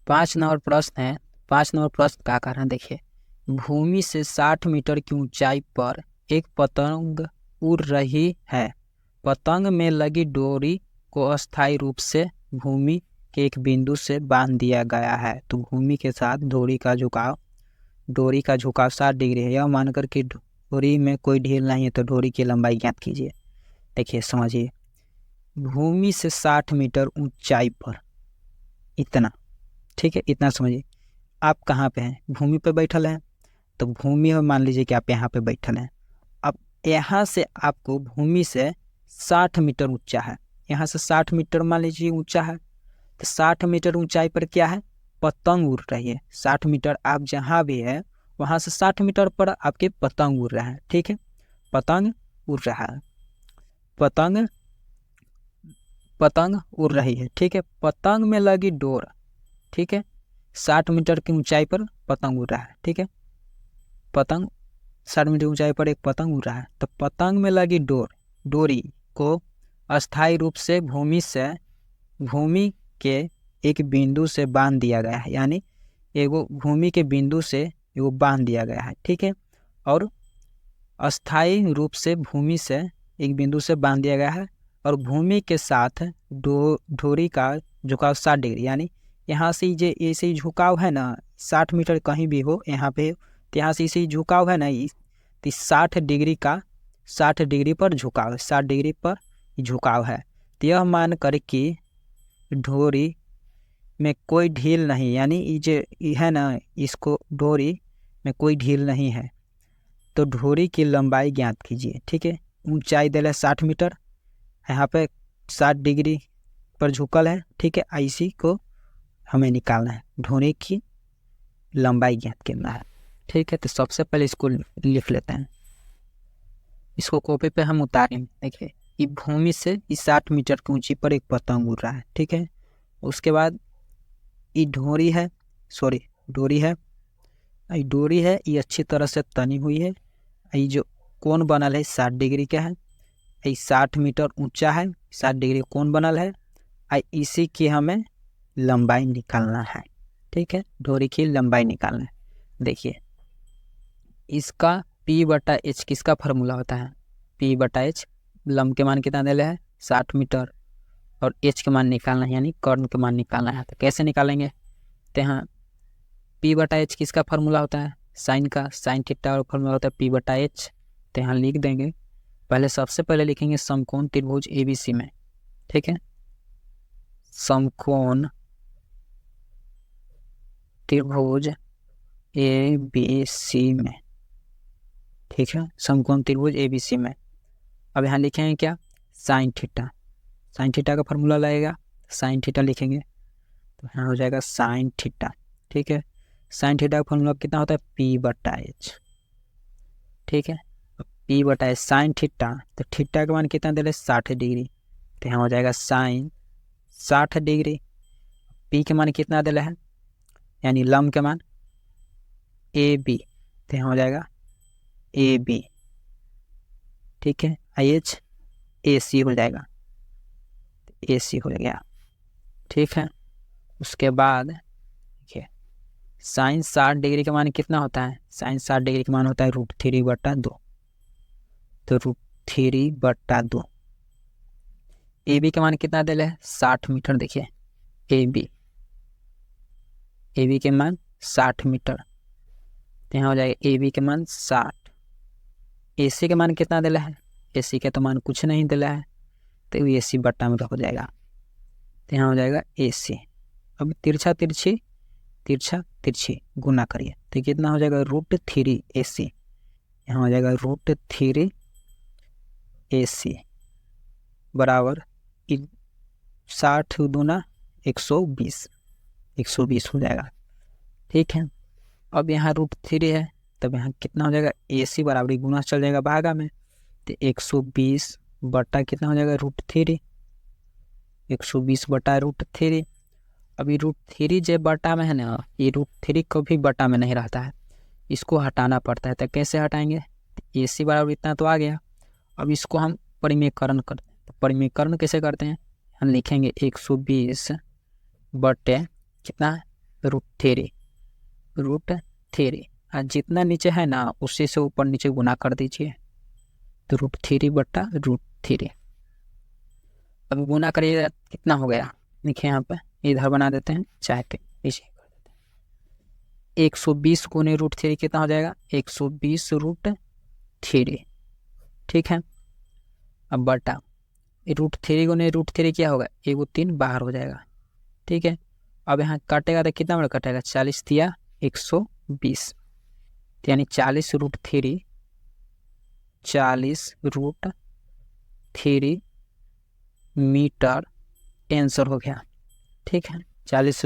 5 number प्रश्न है। 5 number प्रश्न का कारण है, देखिए, भूमि से 60 मीटर की ऊंचाई पर एक पतंग उड़ रही है। पतंग में लगी डोरी को अस्थायी रूप से भूमि के एक बिंदु से बांध दिया गया है। तो भूमि के साथ डोरी का झुकाव 60 डिग्री है। यह मानकर कि डोरी में कोई ढील नहीं है, तो डोरी की लंबाई ज्ञात कीजिए। देखिए समझिए, भूमि से 60 मीटर ऊंचाई पर इतना, ठीक है, इतना समझिए। आप कहाँ पे हैं? भूमि पे बैठल हैं। तो भूमि में मान लीजिए कि आप यहाँ पे बैठल हैं। अब यहाँ से आपको भूमि से 60 मीटर ऊंचा है, यहाँ से 60 मीटर मान लीजिए ऊंचा है। तो 60 मीटर ऊंचाई पर क्या है? पतंग उड़ रही है। 60 मीटर आप जहाँ भी है वहाँ से 60 मीटर पर आपके पतंग उड़ रहा है, ठीक है, पतंग उड़ रहा है, पतंग पतंग उड़ रही है, ठीक है। पतंग में लगी डोर, ठीक है, 60 मीटर की ऊंचाई पर पतंग उड़ रहा है, ठीक है, पतंग 60 मीटर ऊंचाई पर एक पतंग उड़ रहा है। तो पतंग में लगी डोरी को अस्थायी रूप से भूमि के एक बिंदु से बांध दिया गया है, यानी एगो भूमि के बिंदु से एगो बांध दिया गया है, ठीक है। और अस्थायी रूप से भूमि से एक बिंदु से बांध दिया गया है, और भूमि के साथ डोरी का झुकाव 60 डिग्री, यानी यहाँ से जो ऐसे ही झुकाव है ना, 60 मीटर कहीं भी हो यहाँ पे, तो यहाँ से इसे झुकाव है ना, तो 60 डिग्री पर झुकाव है, 60 डिग्री पर झुकाव है। तो यह मान कर कि डोरी में कोई ढील नहीं, यानी ये जो है ना, इसको डोरी में कोई ढील नहीं है। तो डोरी की लंबाई ज्ञात कीजिए, ठीक है। ऊंचाई दिल है 60 मीटर, यहाँ पे 60 डिग्री पर झुकल है, ठीक है। इसी को हमें निकालना है, डोरी की लंबाई ज्ञात करना है, ठीक है। तो सबसे पहले इसको लिख लेते हैं, इसको कॉपी पे हम उतारेंगे। देखिए, ये भूमि से इस 60 मीटर की ऊंचाई पर एक पतंग उड़ रहा है, ठीक है। उसके बाद ये डोरी है, ये डोरी है, ये अच्छी तरह से तनी हुई है। ये जो कोण बनल है 60 डिग्री का है, ये 60 मीटर ऊंचा है, 60 डिग्री कोण बनल है। इसी की हमें लंबाई निकालना है, ठीक है, डोरी की लंबाई निकालना है। देखिए, इसका P/H किसका फार्मूला होता है? P/H, लंब के मान कितना दिया है? 60 मीटर, और H के मान निकालना है, यानी कर्ण के मान निकालना है। तो कैसे निकालेंगे? तो यहाँ P/H किसका फार्मूला होता है? साइन का, साइन थीटा का फार्मूला होता है P/H। तो यहाँ लिख देंगे, पहले सबसे पहले लिखेंगे समकोण त्रिभुज ABC में, ठीक है, समकोण त्रिभुज ABC में, ठीक है, समकोण त्रिभुज ABC में। अब यहाँ लिखेंगे क्या? साइन थीटा, साइन थीटा का फार्मूला लगेगा, साइन थीटा लिखेंगे, तो यहाँ हो जाएगा साइन थीटा, ठीक है। साइन थीटा का फार्मूला कितना होता है? P/H, ठीक है। P/H साइन थीटा, तो थीटा का मान कितना दे रहे? 60 डिग्री, तो यहाँ हो जाएगा साइन 60 डिग्री। P के मान कितना दे रहे हैं, यानी लंब के मान AB, तो यहाँ हो जाएगा AB, ठीक है। H AC हो जाएगा, AC हो गया, ठीक है। उसके बाद देखिए, साइन 60 डिग्री का मान कितना होता है? साइन 60 डिग्री का मान होता है √3/2, तो √3/2। AB का मान कितना दे रहे हैं? 60 मीटर। देखिए, AB के मान 60 मीटर, तो यहाँ हो जाएगा AB के मान 60। AC के मान कितना दे रहा है? AC के तो मान कुछ नहीं दे रहा है, तो AC बट्टा में हो जाएगा, तो यहाँ हो जाएगा AC। अब तिरछा तिरछी गुना करिए, तो कितना हो जाएगा? √3 AC, यहाँ हो जाएगा √3 AC बराबर 60 दूना 120 हो जाएगा, ठीक है। अब यहाँ √3 है, तब यहाँ कितना हो जाएगा? AC बराबर गुना चल जाएगा भागा में, तो 120 बटा कितना हो जाएगा? √3, 120 बटा √3। अभी √3 जो बटा में है ना, ये √3 कभी बटा में नहीं रहता है, इसको हटाना पड़ता है। तो कैसे हटाएंगे? AC बराबर इतना तो आ गया। अब इसको हम परिमेयकरण करते हैं, तो परिमेयकरण कैसे करते हैं? हम लिखेंगे 120 बटे कितना? रूट थ्री और जितना नीचे है ना उसी से ऊपर नीचे गुना कर दीजिए, तो √3/√3। अब गुना करिए कितना हो गया, देखिए यहाँ पे इधर बना देते हैं, चाहे पे इसे कर देते हैं। 120 गुने √3 कितना हो जाएगा, 120√3, ठीक है। अब बटा √3 गुने √3 क्या होगा, 1 3 बाहर हो जाएगा, ठीक है। अब यहाँ काटेगा तो कितना बड़ा कटेगा, 40 दिया 120, यानी 40√3 मीटर आंसर हो गया, ठीक है। 40